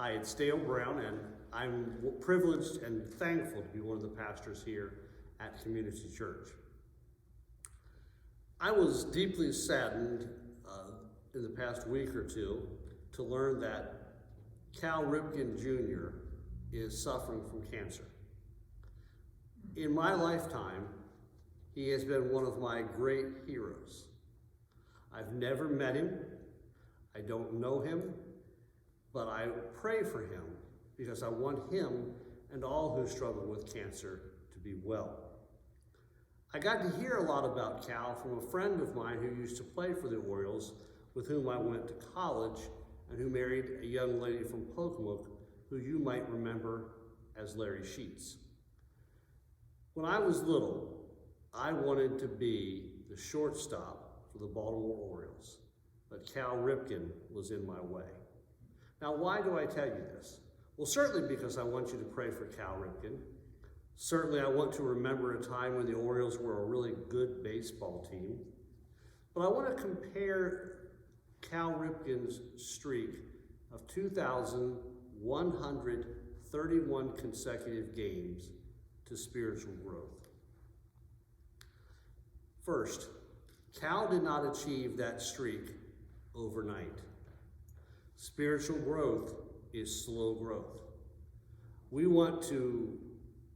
Hi, it's Dale Brown, and I'm privileged and thankful to be one of the pastors here at Community Church. I was deeply saddened in the past week or two to learn that Cal Ripken Jr. is suffering from cancer. In my lifetime, he has been one of my great heroes. I've never met him, I don't know him, but I pray for him because I want him and all who struggle with cancer to be well. I got to hear a lot about Cal from a friend of mine who used to play for the Orioles, with whom I went to college, and who married a young lady from Pocomoke, who you might remember as Larry Sheets. When I was little, I wanted to be the shortstop for the Baltimore Orioles, but Cal Ripken was in my way. Now, why do I tell you this? Well, certainly because I want you to pray for Cal Ripken. Certainly I want to remember a time when the Orioles were a really good baseball team. But I want to compare Cal Ripken's streak of 2,131 consecutive games to spiritual growth. First, Cal did not achieve that streak overnight. Spiritual growth is slow growth. We want to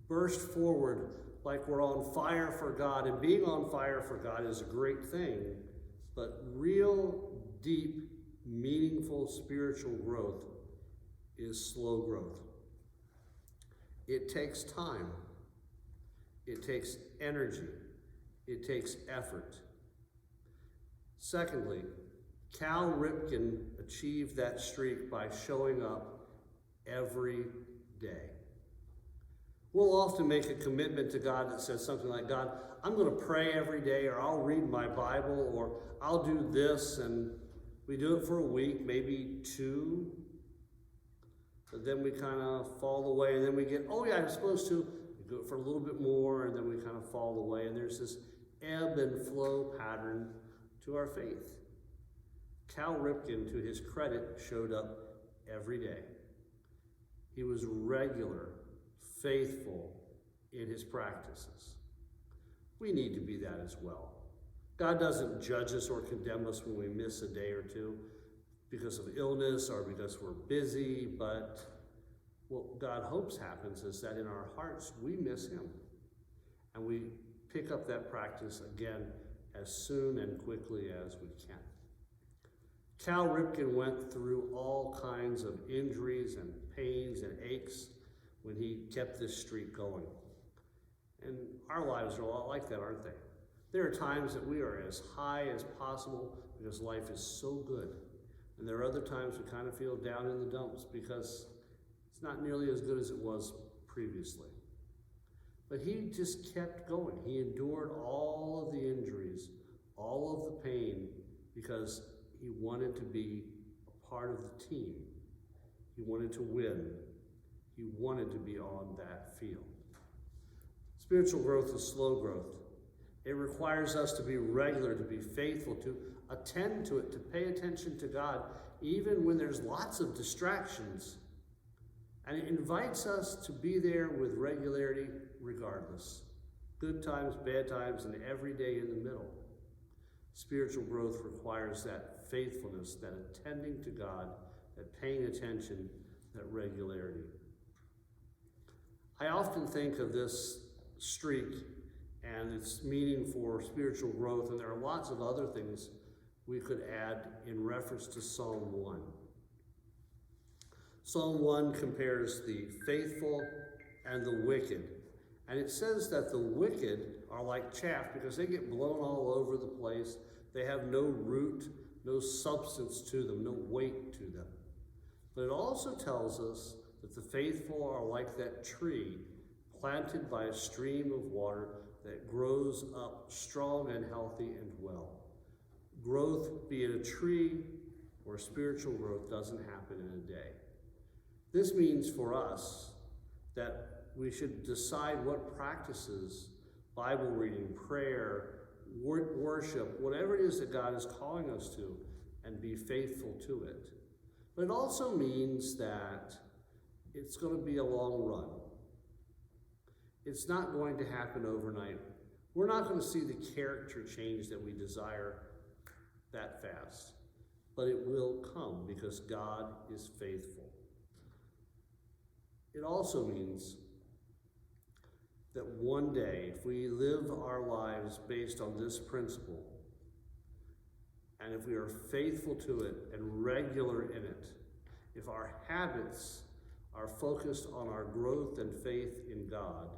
burst forward like we're on fire for God, and being on fire for God is a great thing, but real, deep, meaningful spiritual growth is slow growth. It takes time. It takes energy. It takes effort. Secondly, Cal Ripken achieved that streak by showing up every day. We'll often make a commitment to God that says something like, God, I'm going to pray every day, or I'll read my Bible, or I'll do this, and we do it for a week, maybe two, but then we kind of fall away, and then we get, oh yeah, I'm supposed to. We do it for a little bit more, and then we kind of fall away, and there's this ebb and flow pattern to our faith. Cal Ripken, to his credit, showed up every day. He was regular, faithful in his practices. We need to be that as well. God doesn't judge us or condemn us when we miss a day or two because of illness or because we're busy, but what God hopes happens is that in our hearts we miss him, and we pick up that practice again as soon and quickly as we can. Cal Ripken went through all kinds of injuries and pains and aches when he kept this streak going. And our lives are a lot like that, aren't they? There are times that we are as high as possible because life is so good. And there are other times we kind of feel down in the dumps because it's not nearly as good as it was previously. But he just kept going. He endured all of the injuries, all of the pain, because he wanted to be a part of the team. He wanted to win. He wanted to be on that field. Spiritual growth is slow growth. It requires us to be regular, to be faithful, to attend to it, to pay attention to God, even when there's lots of distractions. And it invites us to be there with regularity regardless. Good times, bad times, and every day in the middle. Spiritual growth requires that faithfulness, that attending to God, that paying attention, that regularity. I often think of this streak and its meaning for spiritual growth, and there are lots of other things we could add in reference to Psalm 1. Psalm 1 compares the faithful and the wicked, and it says that the wicked are like chaff because they get blown all over the place. They have no root, no substance to them, no weight to them. But it also tells us that the faithful are like that tree planted by a stream of water that grows up strong and healthy and well. Growth, be it a tree or spiritual growth, doesn't happen in a day. This means for us that we should decide what practices, Bible reading, prayer, worship, whatever it is that God is calling us to, and be faithful to it. But it also means that it's going to be a long run. It's not going to happen overnight. We're not going to see the character change that we desire that fast. But it will come because God is faithful. It also means that one day, if we live our lives based on this principle, and if we are faithful to it and regular in it, if our habits are focused on our growth and faith in God,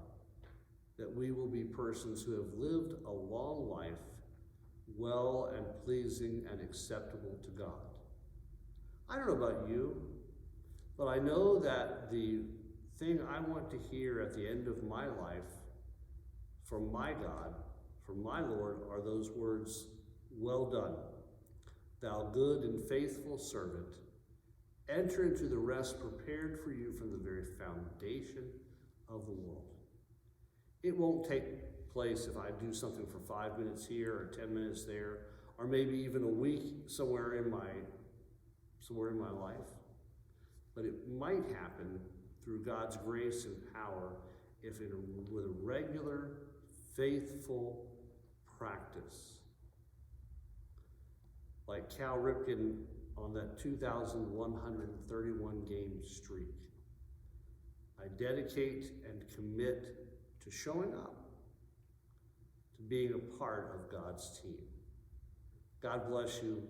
that we will be persons who have lived a long life, well and pleasing and acceptable to God. I don't know about you, but I know that the thing I want to hear at the end of my life from my God, from my Lord, are those words, "Well done, thou good and faithful servant. Enter into the rest prepared for you from the very foundation of the world." It won't take place if I do something for 5 minutes here or 10 minutes there, or maybe even a week somewhere in my life. But it might happen through God's grace and power if with a regular, faithful practice. Like Cal Ripken on that 2,131 game streak. I dedicate and commit to showing up, to being a part of God's team. God bless you.